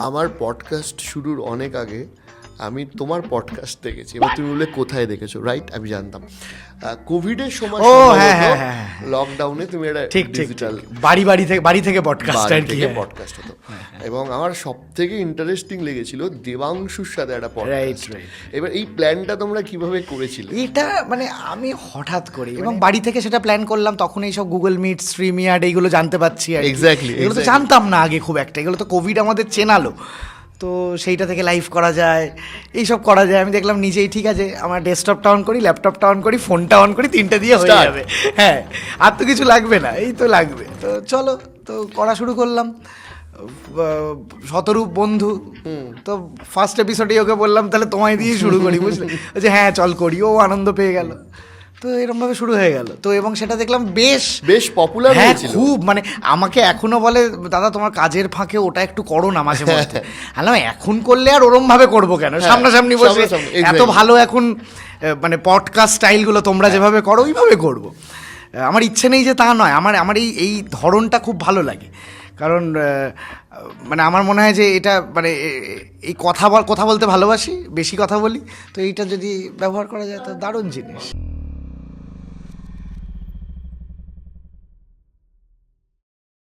আমার পডকাস্ট শুরুর অনেক আগে আমি তোমার পডকাস্ট দেখেছি। এবার তুমি বললে কোথায় দেখেছো, রাইট? আমি জানতাম কোভিডের সময়, ও হ্যাঁ হ্যাঁ হ্যাঁ, লকডাউনে তুমি একটা ঠিক ঠিক ডিজিটাল বাড়ি থেকে পডকাস্ট আর কি। পডকাস্ট হতো। এবং আমার সব থেকে ইন্টারেস্টিং লেগেছিল দেবাংশুর সাথে একটা পডকাস্ট। এবার এই প্ল্যানটা তোমরা কিভাবে করেছিলে? এটা মানে আমি হঠাৎ করি এবং বাড়ি থেকে সেটা প্ল্যান করলাম, তখন এইসব গুগল মিট, স্ট্রিমিয়ার্ড এইগুলো জানতে পারছি আর এক্স্যাক্টলি, এগুলো তো জানতাম না আগে খুব একটা, এগুলো তো কোভিড আমাদের চেনালো। তো সেইটা থেকে লাইভ করা যায়, এইসব করা যায়। আমি দেখলাম নিজেই ঠিক আছে, আমার ডেস্কটপটা অন করি, ল্যাপটপটা অন করি, ফোনটা অন করি, 3টে দিয়ে হয়ে যাবে। হ্যাঁ, আর তো কিছু লাগবে না, এই তো লাগবে। তো চলো, তো করা শুরু করলাম। শতরূপ বন্ধু, তো ফার্স্ট এপিসোডেই ওকে বললাম তাহলে তোমায় দিয়ে শুরু করি, বুঝলে? যে হ্যাঁ চল করি, ও আনন্দ পেয়ে গেল। তো এরকমভাবে শুরু হয়ে গেল। তো এবং সেটা দেখলাম বেশ পপুলার হয়েছিল, খুব। মানে আমাকে এখনো বলে, দাদা তোমার কাজের ফাঁকে ওটা একটু করো না মাঝে মধ্যে। আলাম এখন করলে আর ওরম ভাবে করবো কেন, সামনাসামনি বসে। এত ভালো এখন মানে পডকাস্ট স্টাইলগুলো তোমরা যেভাবে করো ওইভাবে করবো। আমার ইচ্ছে নেই যে তা নয়, আমার এই ধরনটা খুব ভালো লাগে। কারণ মানে আমার মনে হয় যে এটা মানে এই কথা বলতে ভালোবাসি, বেশি কথা বলি। তো এইটা যদি ব্যবহার করা যায় তো দারুণ জিনিস।